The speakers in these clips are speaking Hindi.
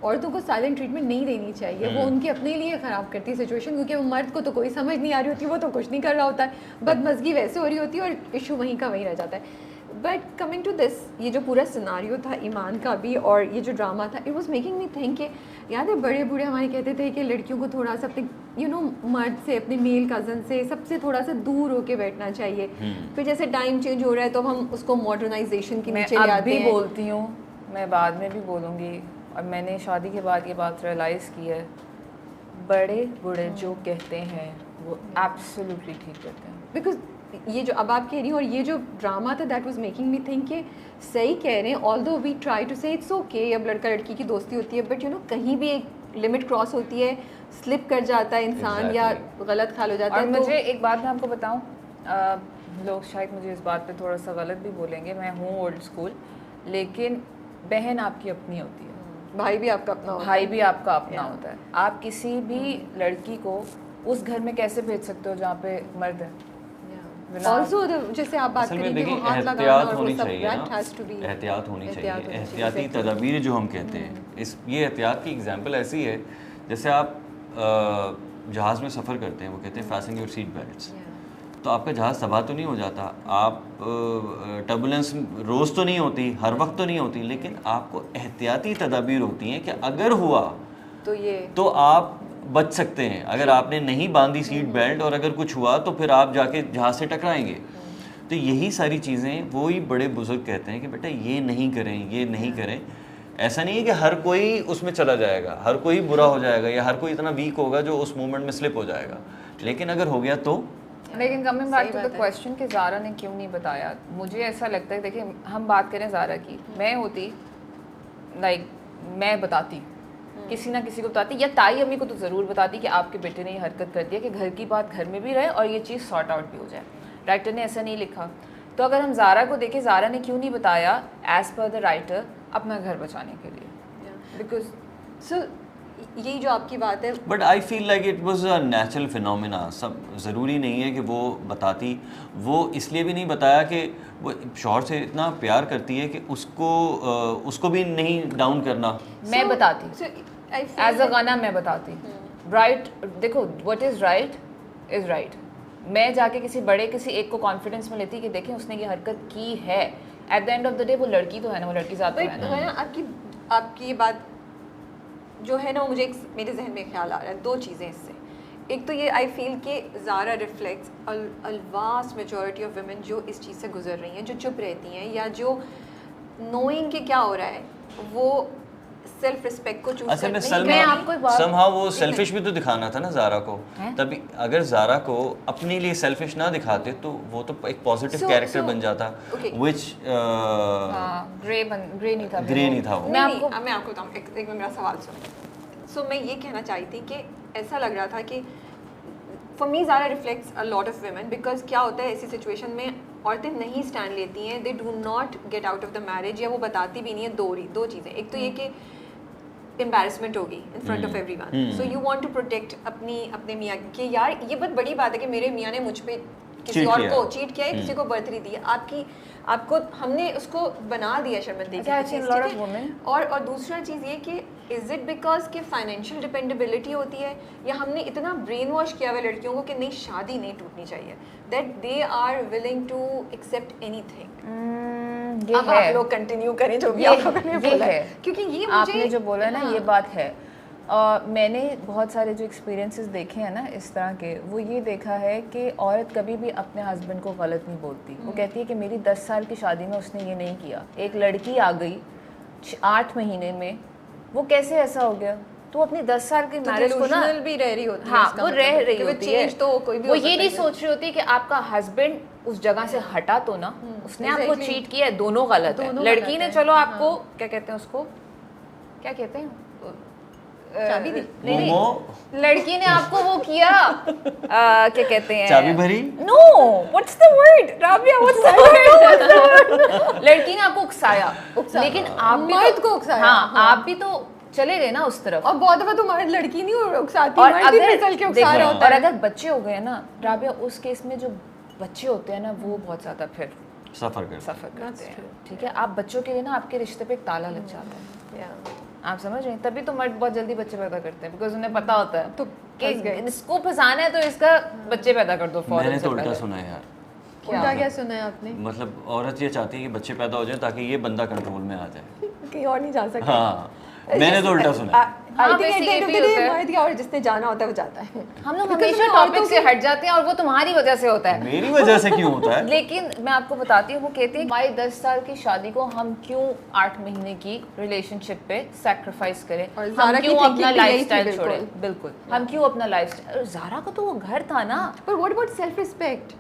औरतों को साइलेंट ट्रीटमेंट नहीं देनी चाहिए, वो उनके अपने लिए ख़राब करती है सिचुएशन, क्योंकि वो मर्द को तो कोई समझ नहीं आ रही होती, वो तो कुछ नहीं कर रहा होता है, बदमज़गी वैसे हो रही होती है और इशू वहीं का वहीं रह जाता है। बट कमिंग टू दिस, ये जो पूरा सिनारियो था ईमान का भी और ये जो ड्रामा था, it was making me think कि याद है बड़े बूढ़े हमारे कहते थे कि लड़कियों को थोड़ा सा अपने मर्द से, अपने मेल कज़न से, सबसे थोड़ा सा दूर होके बैठना चाहिए। फिर जैसे टाइम चेंज हो रहा है तो हम उसको मॉडर्नाइजेशन के नीचे ले आते हैं। मैं बोलती हूँ, मैं बाद में भी बोलूँगी, और मैंने शादी के बाद ये बात रियलाइज़ की है, बड़े बूढ़े जो कहते हैं वो एब्सोल्युटली ठीक कहते हैं। बिकॉज ये जो अब आप कह रही हैं और ये जो ड्रामा था, that was making me think कि सही कह रहे हैं, ऑल्दो वी ट्राई टू से इट्स ओके, अब लड़का लड़की की दोस्ती होती है, बट कहीं भी एक लिमिट क्रॉस होती है, स्लिप कर जाता है इंसान या गलत ख्याल हो जाता है। और मुझे एक बात मैं आपको बताऊं, लोग शायद मुझे इस बात पे थोड़ा सा गलत भी बोलेंगे, मैं हूँ ओल्ड स्कूल, लेकिन बहन आपकी अपनी होती है, भाई भी आपका अपना होता है, भाई भी आपका अपना होता है। आप किसी भी लड़की को उस घर में कैसे भेज सकते हो जहाँ पे मर्द है? ऑल्सो जैसे आप बात करें कि हाथ लगाना और वो सब, दैट हैज टू बी, एहतियात होनी चाहिए। एहतियाती तदाबीर जो हम कहते हैं, ये एहतियात की एग्जांपल ऐसी है जैसे आप जहाज़ में सफ़र करते हैं, वो कहते हैं फैस्टन योर सीट बेल्ट्स, तो आपका जहाज़ तबाह तो नहीं हो जाता, आप टर्बुलेंस रोज़ तो नहीं होती, हर वक्त तो नहीं होती, लेकिन आपको एहतियाती तदाबीर होती हैं कि अगर हुआ तो आप बच सकते हैं। अगर आपने नहीं बांधी सीट बेल्ट और अगर कुछ हुआ तो फिर आप जाके जहाज़ से टकराएंगे। तो यही सारी चीज़ें वही बड़े बुजुर्ग कहते हैं कि बेटा ये नहीं करें, ये नहीं करें। ऐसा नहीं है कि हर कोई उसमें चला जाएगा, हर कोई बुरा हो जाएगा या हर कोई इतना वीक होगा जो उस मोमेंट में स्लिप हो जाएगा, लेकिन अगर हो गया तो। लेकिन coming back to the question कि ज़ारा ने क्यों नहीं बताया, मुझे ऐसा लगता है, देखिए हम बात करें ज़ारा की, मैं होती मैं बताती, किसी ना किसी को बताती, या ताई अम्मी को तो ज़रूर बताती कि आपके बेटे ने ये हरकत कर दिया, कि घर की बात घर में भी रहे और ये चीज़ सॉर्ट आउट भी हो जाए। राइटर ने ऐसा नहीं लिखा, तो अगर हम ज़ारा को देखें, ज़ारा ने क्यों नहीं बताया एज़ पर द राइटर अपना घर बचाने के लिए, बिकॉज सो यही जो आपकी बात है। But I feel like it was a natural phenomena. सब ज़रूरी नहीं है कि वो बताती, वो इसलिए भी नहीं बताया कि वो शौहर से इतना प्यार करती है कि उसको भी नहीं डाउन करना। मैं बताती एज अ गाना, मैं बताती राइट, देखो व्हाट इज़ राइट। मैं जाके किसी एक को कॉन्फिडेंस में लेती कि देखें उसने ये हरकत की है, at the end of the day वो लड़की तो है ना, वो लड़की ज़्यादा है ना। आपकी ये बात जो है ना, मुझे मेरे जहन में ख्याल आ रहा है, दो चीज़ें इससे। एक तो ये आई फील कि Zara reflects a vast majority of women जो इस चीज़ से गुजर रही हैं, जो चुप रहती हैं या जो नोइंग कि क्या हो रहा है वो सेल्फ रिस्पेक्ट को चूज करती हैं। समहाउ वो सेल्फिश भी तो दिखाना था ना ज़ारा को, तभी अगर ज़ारा को अपने लिए सेल्फिश ना दिखाते तो वो तो एक पॉजिटिव कैरेक्टर बन जाता, व्हिच ग्रे नहीं था वो। मैं आपको बताऊं, एक मेरा सवाल सुनो। सो मैं ये कहना चाहती थी कि ऐसा लग रहा था कि for me Zara reflects a lot of women, because क्या होता है ऐसी सिचुएशन में औरतें नहीं स्टैंड लेती हैं, they do not get out of the marriage, या वो बताती भी नहीं है। दो चीज़ें, एक तो ये कि एम्बैरसमेंट होगी in front of everyone, so you want to protect अपने मियाँ के, यार ये बहुत बड़ी बात है कि मेरे मियाँ ने मुझ पे किसी और को चीट किया है, किसी को बर्थरी दी है, आपको हमने उसको बना दिया शर्मिंदगी। और दूसरा चीज़ ये कि इज़ इट बिकॉज कि फाइनेंशियल डिपेंडेबिलिटी होती है, या हमने इतना ब्रेन वॉश किया हुआ लड़कियों को कि नहीं शादी नहीं टूटनी चाहिए, that they are willing to accept anything. अब आप लोग कंटिन्यू करें जो भी आपने बोला है, क्योंकि ये आपने जो बोला है ना, ये बात है। मैंने बहुत सारे जो एक्सपीरियंसेस देखे हैं ना इस तरह के, वो ये देखा है कि औरत कभी भी अपने हस्बैंड को गलत नहीं बोलती। वो कहती है कि मेरी 10 साल की शादी में उसने ये नहीं किया, एक लड़की आ गई 8 महीने में, वो कैसे ऐसा हो गया, तो अपनी 10 साल की मैरिज को ना भी रह रही होती है। हाँ, वो रह रही होती है, तो कोई भी वो ये नहीं सोच रही होती कि आपका हस्बैंड उस जगह से हटा तो ना, उसने आपको चीट किया है, दोनों गलत है। लड़की ने चलो आपको क्या कहते हैं, उसको क्या कहते हैं, चाबी दी, नहीं, लड़की ने आपको वो किया, क्या कहते हैं, चाबी भरी, know what's the word Rabia, what's the word, लड़की ने आपको उकसाया, लेकिन आप भी मर्द को उकसाया। हाँ, आप भी तो चले गए ना उस तरफ, और बहुत दफा तो मर्द लड़की नहीं उकसाती, मर्द ही फिसल के उकसा रहा होता है। और अगर बच्चे हो गए ना राबिया, उस केस में जो बच्चे होते हैं ना, वो बहुत ज्यादा फिर सफर करते हैं। ठीक है, आप बच्चों के लिए ना आपके रिश्ते पे एक ताला लग जाता है। आप समझ रहे हैं? तभी तो मर्द बहुत जल्दी बच्चे पैदा करते हैं, बिकॉज उन्हें पता होता है तो कि इसको फंसाना है तो इसका बच्चे पैदा कर दो फौरन मैंने से तो उल्टा पहले। सुना है यार, उल्टा क्या सुना है आपने? मतलब औरत ये चाहती है कि बच्चे पैदा हो जाएं ताकि ये बंदा कंट्रोल में आ जाए। कहीं और नहीं जा सकते। हाँ, मैंने तो उल्टा सुना है। हाँ, I think वैसे at the ये end of भी the day, होता है। मर्द या और जिसने जाना होता है वो जाता है। हम लोग Because हमेशा मैं औरतों टॉपिक से हट जाते हैं और वो तुम्हारी वजह से होता है। मेरी वजह से क्यों होता है? लेकिन मैं आपको बताती हूँ, वो कहती है हमारी 10 साल की शादी को हम क्यों 8 महीने की रिलेशनशिप पे सैक्रिफाइस करें, और हम ज़ारा की क्यों thinking अपना भी यही थी, लाइफस्टाइल छोड़ें, बिल्कुल हम क्यों अपना लाइफस्टाइल। ज़ारा का तो वो घर था ना। But what about self-respect?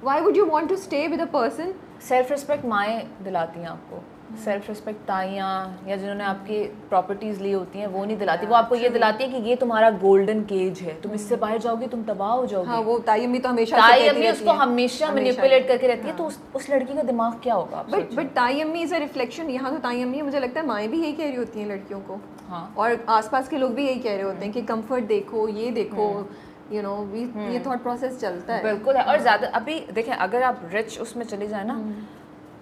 Why would you want to stay with a person? Self respect माएँ दिलाती हैं आपको, सेल्फ रिस्पेक्ट ताइयाँ या जिन्होंने आपकी प्रॉपर्टीज ली होती हैं वो नहीं दिलाती। वो आपको ये दिलाती है कि ये तुम्हारा गोल्डन केज है, तुम इससे बाहर जाओगी तुम तबाह हो जाओगी। हाँ, वो ताई अम्मी तो हमेशा ताई कहती अम्मी रहती उसको हैं। हमेशा मैनिपुलेट करके रहती है, तो उस लड़की का दिमाग क्या होगा आप सोचिए। बट ताई अम्मी इज अ रिफ्लेक्शन। यहाँ तो ताई अम्मी, मुझे लगता है माएँ भी यही कह रही होती हैं लड़कियों को, हाँ। और आसपास के लोग भी यही कह रहे होते हैं कि कंफर्ट देखो, ये देखो, यू नो, ये थॉट प्रोसेस चलता है। बिल्कुल है। और ज़्यादा अभी देखें, अगर आप रिच उसमें चली जाए ना,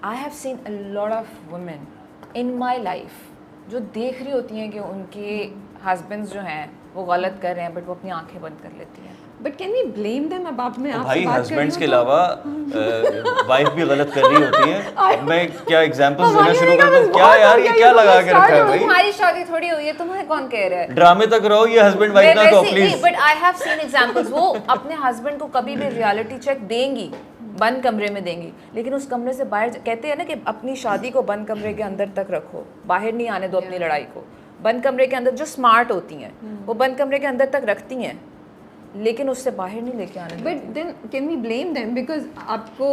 I have seen a lot of women in my life जो देख रही होती हैं कि उनके हस्बैंड्स जो हैं वो गलत कर रहे हैं, बट वो अपनी आंखें बंद कर लेती हैं। But can we blame them? अब आप, मैं तो आपसे भाई बात कर रही हस्बैंड्स हूँ के तो- अलावा वाइफ भी गलत कर रही होती है। मैं क्या एग्जांपल्स देना हमारी शुरू का कर दूं? बस क्या बहुत यार, हो ये गया, क्या ये लगा तो के रखा है भाई? तुम्हारी शादी थोड़ी हुई है, तुम्हें कौन कह रहा है? ड्रामे तक रहो, ये हस्बैंड वाइफ ना कहो please. But I have seen examples, वो अपने हस्बैंड को कभी भी रियलिटी चेक देंगी, बंद कमरे में देंगी, लेकिन उस कमरे से बाहर कहते हैं ना कि अपनी शादी को बंद कमरे के अंदर तक रखो, बाहर नहीं आने दो अपनी लड़ाई को। बंद कमरे के अंदर जो स्मार्ट होती हैं वो बंद कमरे के अंदर तक रखती हैं, लेकिन उससे बाहर नहीं लेके आने देती। But then can we blame them? Because आपको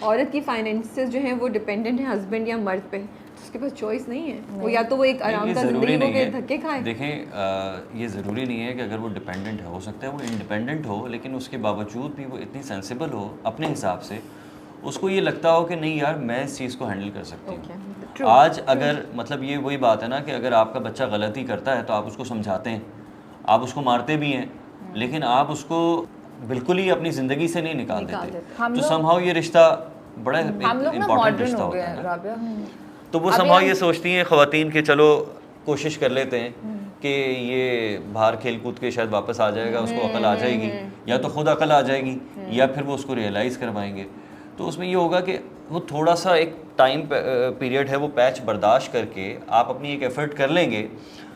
औरत की फाइनेंसेस जो हैं वो डिपेंडेंट है हस्बैंड या मर्द पे, तो उसके पास चॉइस नहीं है। वो या तो वो एक आराम ये का ज़रूरी जिंदगी नहीं को है। धक्के खाए। देखें, ये ज़रूरी नहीं है कि अगर वो डिपेंडेंट है, हो सकता है वो इंडिपेंडेंट हो, लेकिन उसके बावजूद भी वो इतनी सेंसिबल हो अपने हिसाब से, उसको ये लगता हो कि नहीं यार मैं इस चीज़ को हैंडल कर सकती हूँ। आज अगर मतलब ये वही बात है ना कि अगर आपका बच्चा गलती करता है तो आप उसको समझाते हैं, आप उसको मारते भी हैं, लेकिन आप उसको बिल्कुल ही अपनी ज़िंदगी से नहीं निकाल देते। तो समहाउ ये रिश्ता बड़ा हम लोग ना इम्पोर्टेंट मॉडर्न रिश्ता हो होता गए है हैं ना। राबिया। तो वो समहाउ ये सोचती हैं ख़वातीन कि चलो कोशिश कर लेते हैं कि ये बाहर खेल कूद के शायद वापस आ जाएगा, उसको अकल आ जाएगी, या तो खुद अकल आ जाएगी या फिर वो उसको रियलाइज़ करवाएंगे। तो उसमें ये होगा कि वो थोड़ा सा एक टाइम पीरियड है, वो पैच बर्दाश्त करके आप अपनी एक एफर्ट कर लेंगे,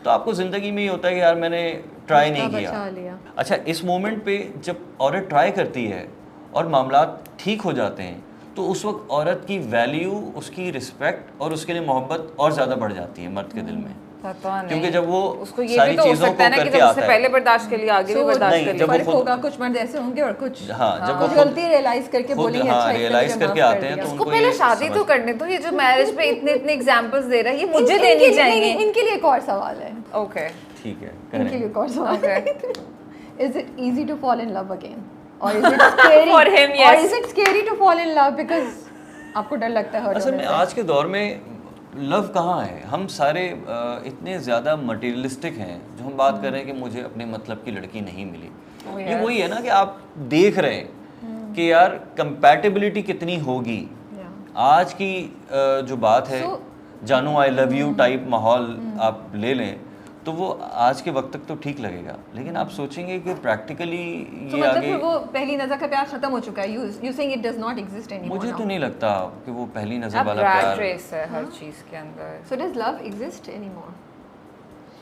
तो आपको ज़िंदगी में ये होता है कि यार मैंने ट्राई नहीं किया। अच्छा, इस मोमेंट पे जब औरत ट्राई करती है और मामलात ठीक हो जाते हैं, तो उस वक्त औरत की वैल्यू, उसकी रिस्पेक्ट और उसके लिए मोहब्बत और ज़्यादा बढ़ जाती है मर्द के दिल में। पता नहीं, क्योंकि जब वो उसको ये सारी भी तो हो चीज़ों सकता है को ना कि करके जब आता उससे है। पहले बर्दाश्त के लिए आगे भी बर्दाश्त नहीं, कर जब लिया। वो फर्क होगा, कुछ मर्द ऐसे होंगे और कुछ हाँ, जब वो कुछ गलती रियलाइज करके खुद बोलेंगे हाँ अच्छा रियलाइज करके आते हैं तो उसको उनको पहले ये शादी तो समझ- करने दो। ये जो मैरिज पे इतने इतने एग्जांपल्स दे रहा है, ये मुझे देनी चाहिए। इनके लिए एक और सवाल है। ओके, ठीक है, इनके लिए एक और सवाल Okay. है। Is it easy to fall in love again? Or is it scary? For him, Or yes. is it scary to fall in love because आपको डर लगता है hurt असल होने में से? आज के दौर में लव कहाँ है? हम सारे इतने ज़्यादा मटेरियलिस्टिक हैं, जो हम बात कर रहे हैं कि मुझे अपने मतलब की लड़की नहीं मिली। ये वही है ना कि आप देख रहे हैं कि यार कंपैटिबिलिटी कितनी होगी। आज की जो बात है, जानू आई लव यू टाइप माहौल आप ले लें तो वो आज के वक्त तक तो ठीक लगेगा, लेकिन आप सोचेंगे कि प्रैक्टिकली तो ये मतलब आगे, फिर वो पहली नजर का प्यार खत्म हो चुका है। You saying it does not exist anymore मुझे now? तो नहीं लगता कि वो पहली नज़र अब वाला रैट प्यार। रेस है हर चीज के अंदर। So does love exist anymore?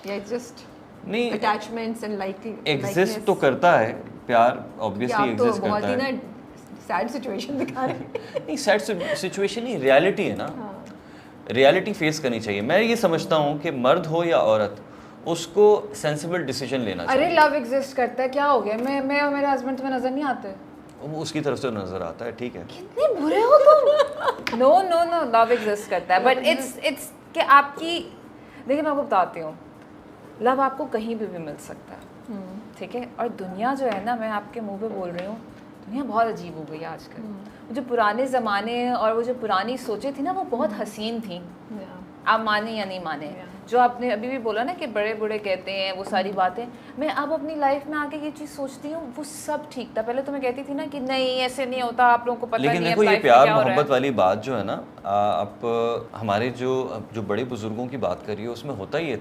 Yeah, it's just नहीं, attachments and एग्जिस्ट तो करता है प्यार, ऑब्वियसली आप तो एग्जिस्ट बहुत करता ही है। ना सैड सिचुएशन दिखा रहे हैं। नहीं, सैड सिचुएशन नहीं, रियलिटी है ना, रियलिटी फेस करनी चाहिए। मैं ये समझता हूँ कि मर्द हो या औरत, उसको सेंसिबल डिसीजन लेना अरे चाहिए। लव एग्जिस्ट करता है, क्या हो गया? मैं और मेरे हस्बैंड तुम्हें नजर नहीं आते? वो उसकी तरफ से नजर आता है, ठीक है। कितने बुरे हो तुम। No no no, love exist करता है, बट इट्स कि आपकी, देखिए मैं आपको बताती हूँ, लव आपको कहीं भी मिल सकता है, ठीक है। और दुनिया जो है ना, मैं आपके मुंह पे बोल रही हूँ, दुनिया बहुत अजीब हो गई है आजकल। जो पुराने ज़माने और वो जो पुरानी सोचें थी ना, वो बहुत हसीन थी। आप माने या नहीं माने, जो आपने अभी भी बोला ना कि बड़े बूढ़े कहते हैं वो सारी बातें, मैं अब अपनी लाइफ में आके ये चीज़ सोचती हूँ वो सब ठीक था। पहले तो मैं कहती थी ना कि नहीं ऐसे नहीं होता, आप लोगों को पता लेकिन नहीं है देखो ये life में प्यार क्या हो रहा है। मोहब्बत वाली बात जो है ना, आप हमारे जो बड़े बुजुर्गों की बात करिए उसमें होता ही है